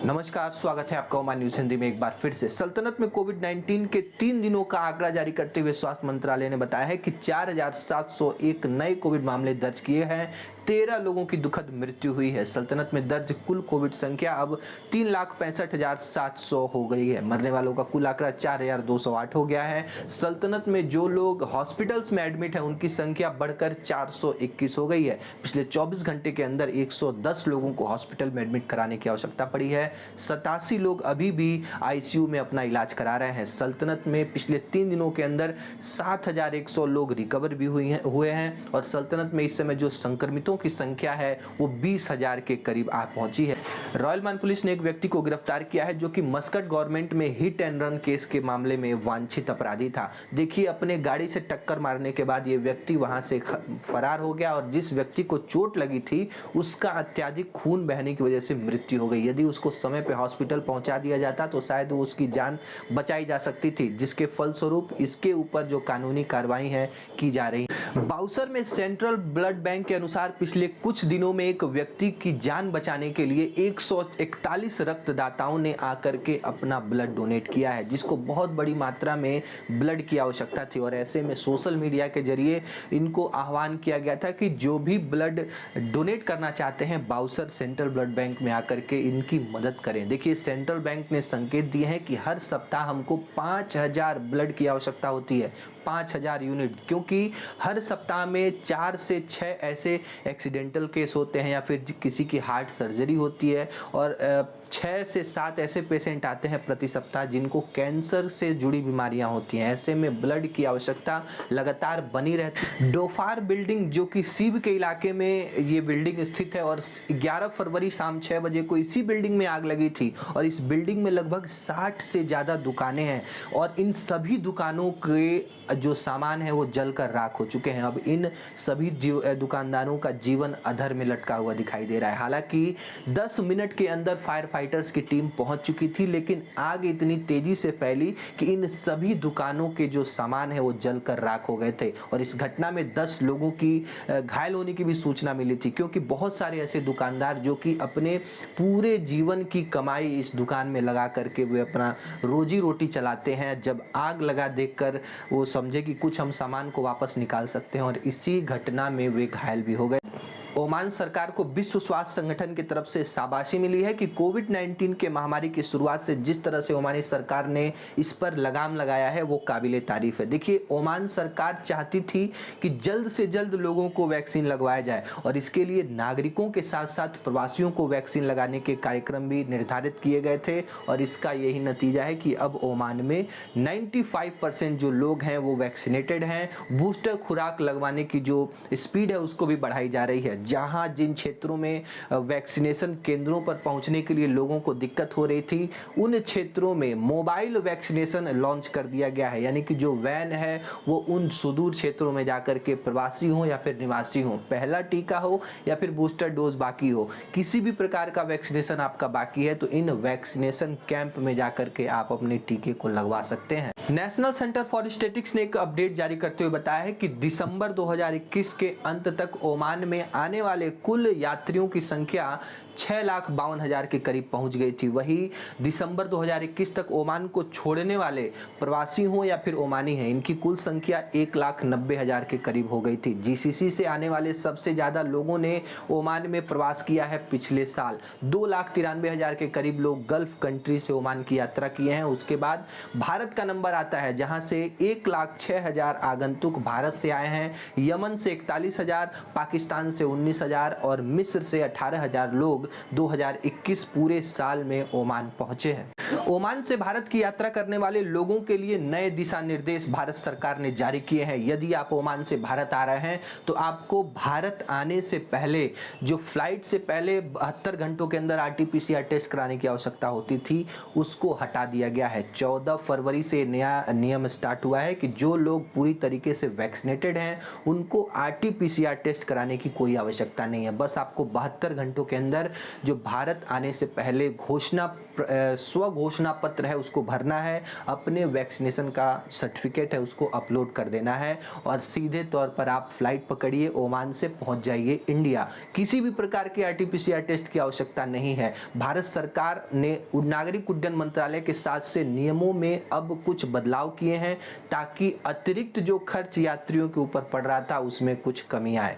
नमस्कार, स्वागत है आपका ओमान न्यूज हिंदी में एक बार फिर से। सल्तनत में कोविड-19 के 3 दिनों का आंकड़ा जारी करते हुए स्वास्थ्य मंत्रालय ने बताया है कि 4,701 नए कोविड मामले दर्ज किए हैं। 13 लोगों की दुखद मृत्यु हुई है। सल्तनत में दर्ज कुल कोविड संख्या अब 3,65,700 हो गई है। मरने वालों का कुल आंकड़ा 4,208 हो गया है। सल्तनत में जो लोग हॉस्पिटल्स में एडमिट हैं उनकी संख्या बढ़कर 421 हो गई है। पिछले 24 घंटे के अंदर 110 लोगों को हॉस्पिटल में एडमिट कराने की आवश्यकता पड़ी है। 87 लोग अभी भी आईसीयू में अपना इलाज करा रहे हैं। सल्तनत में पिछले 3 दिनों के अंदर 7,100 लोग रिकवर भी हुए हैं और सल्तनत में इस समय जो संक्रमितों की संख्या है वो 20,000 के करीब आ पहुंची है। रॉयल मान पुलिस ने एक व्यक्ति को गिरफ्तार किया है जो कि मस्कट गवर्नमेंट में हिट एंड रन केस के मामले में वांछित अपराधी था। देखिए, अपने गाड़ी से टक्कर मारने के बाद ये व्यक्ति वहां से फरार हो गया और जिस व्यक्ति को चोट लगी थी उसका अत्यधिक खून बहने की वजह से मृत्यु हो गई। यदि उसको समय पे हॉस्पिटल पहुंचा दिया जाता तो शायद वो उसकी जान बचाई जा सकती थी, जिसके फलस्वरूप इसके ऊपर जो कानूनी कार्रवाई है की जा रही है। बाउसर में सेंट्रल ब्लड बैंक के अनुसार पिछले कुछ दिनों में एक व्यक्ति की जान बचाने के लिए 141 रक्तदाताओं ने आकर के अपना ब्लड डोनेट किया है, जिसको बहुत बड़ी मात्रा में ब्लड की आवश्यकता थी। और ऐसे में सोशल मीडिया के जरिए इनको आह्वान किया गया था कि जो भी ब्लड डोनेट करना चाहते हैं बाउसर सेंट्रल ब्लड बैंक में आकर के इनकी मदद करें। देखिए, सेंट्रल बैंक ने संकेत दिए हैं कि हर सप्ताह हमको 5,000 ब्लड की आवश्यकता होती है, 5,000 यूनिट, क्योंकि हर सप्ताह में 4 से 6 ऐसे एक्सीडेंटल केस होते हैं या फिर किसी की हार्ट सर्जरी होती है और 6 से 7 ऐसे पेशेंट आते हैं प्रति सप्ताह जिनको कैंसर से जुड़ी बीमारियां होती हैं। ऐसे में ब्लड की आवश्यकता लगातार बनी रहती है। डोफार बिल्डिंग, जो कि सीब के इलाके में ये बिल्डिंग स्थित है और 11 फरवरी शाम 6 बजे को इसी बिल्डिंग में आग लगी थी और इस बिल्डिंग में लगभग 60 से ज़्यादा दुकानें हैं और इन सभी दुकानों के जो सामान है वो जलकर राख हो चुके हैं। अब इन सभी दुकानदारों का जीवन अधर में लटका हुआ दिखाई दे रहा है। हालांकि 10 मिनट के अंदर फायर फाइटर्स की टीम पहुंच चुकी थी, लेकिन आग इतनी तेजी से फैली कि इन सभी दुकानों के जो सामान है वो जलकर राख हो गए थे और इस घटना में 10 लोगों की घायल होने की भी सूचना मिली थी, क्योंकि बहुत सारे ऐसे दुकानदार जो कि अपने पूरे जीवन की कमाई इस दुकान में लगा करके वे अपना रोजी रोटी चलाते हैं, जब आग लगा देखकर वो समझे कि कुछ हम सामान को वापस निकाल सकते हैं और इसी घटना में वे घायल भी हो गए। ओमान सरकार को विश्व स्वास्थ्य संगठन की तरफ से शाबाशी मिली है कि कोविड-19 के महामारी की शुरुआत से जिस तरह से ओमानी सरकार ने इस पर लगाम लगाया है वो काबिले तारीफ है। देखिए, ओमान सरकार चाहती थी कि जल्द से जल्द लोगों को वैक्सीन लगवाया जाए और इसके लिए नागरिकों के साथ साथ प्रवासियों को वैक्सीन लगाने के कार्यक्रम भी निर्धारित किए गए थे और इसका यही नतीजा है कि अब ओमान में 95% जो लोग हैं वो वैक्सीनेटेड हैं। बूस्टर खुराक लगवाने की जो स्पीड है उसको भी बढ़ाई जा रही है। जहां जिन क्षेत्रों में वैक्सीनेशन केंद्रों पर पहुंचने के लिए लोगों को दिक्कत हो रही थी, उन क्षेत्रों में मोबाइल वैक्सीनेशन लॉन्च कर दिया गया है, यानी कि जो वैन है वो उन सुदूर क्षेत्रों में जाकर के प्रवासी हो या फिर निवासी हो, पहला टीका हो या फिर बूस्टर डोज बाकी हो, किसी भी प्रकार का वैक्सीनेशन आपका बाकी है तो इन वैक्सीनेशन कैंप में जाकर के आप अपने टीके को लगवा सकते हैं। नेशनल सेंटर फॉर स्टैटिस्टिक्स ने एक अपडेट जारी करते हुए बताया है कि दिसंबर 2021 के अंत तक ओमान में आने वाले कुल यात्रियों की संख्या 6,52,000 के करीब पहुंच गई थी। वही दिसंबर 2021 तक ओमान को छोड़ने वाले प्रवासी हो या फिर ओमानी हैं, इनकी कुल संख्या 1,90,000 के करीब हो गई थी। जीसीसी से आने वाले सबसे ज्यादा लोगों ने ओमान में प्रवास किया है पिछले साल। 2,93,000 के करीब लोग गल्फ कंट्री से ओमान की यात्रा किए हैं। उसके बाद भारत का नंबर आता है जहां से 1,06,000 आगंतुक भारत से आए हैं, यमन से 41,000, पाकिस्तान से 19,000 और मिस्र से 18,000 लोग 2021 पूरे साल में ओमान पहुंचे हैं। ओमान से भारत की यात्रा करने वाले लोगों के लिए नए दिशा निर्देश भारत सरकार ने जारी किए हैं। यदि आप ओमान से भारत आ रहे हैं तो आपको भारत आने से पहले जो फ्लाइट से पहले 72 घंटों के अंदर आरटीपीसीआर टेस्ट कराने की आवश्यकता होती थी उसको हटा दिया गया है। 14 फरवरी से नया नियम स्टार्ट हुआ है कि जो लोग पूरी तरीके से वैक्सीनेटेड हैं उनको आरटीपीसीआर टेस्ट कराने की कोई आवश्यकता नहीं है। बस आपको 72 घंटों के अंदर जो भारत आने से पहले घोषणा स्व घोषणा पत्र है उसको भरना है, अपने वैक्सीनेशन का सर्टिफिकेट है उसको अपलोड कर देना है और सीधे तौर पर आप फ्लाइट पकड़िए, ओमान से पहुंच जाइए इंडिया। किसी भी प्रकार के आरटीपीसीआर टेस्ट की आवश्यकता नहीं है। भारत सरकार ने नागरिक उड्डयन मंत्रालय के साथ से नियमों में अब कुछ बदलाव किए हैं ताकि अतिरिक्त जो खर्च यात्रियों के ऊपर पड़ रहा था उसमें कुछ कमी आए।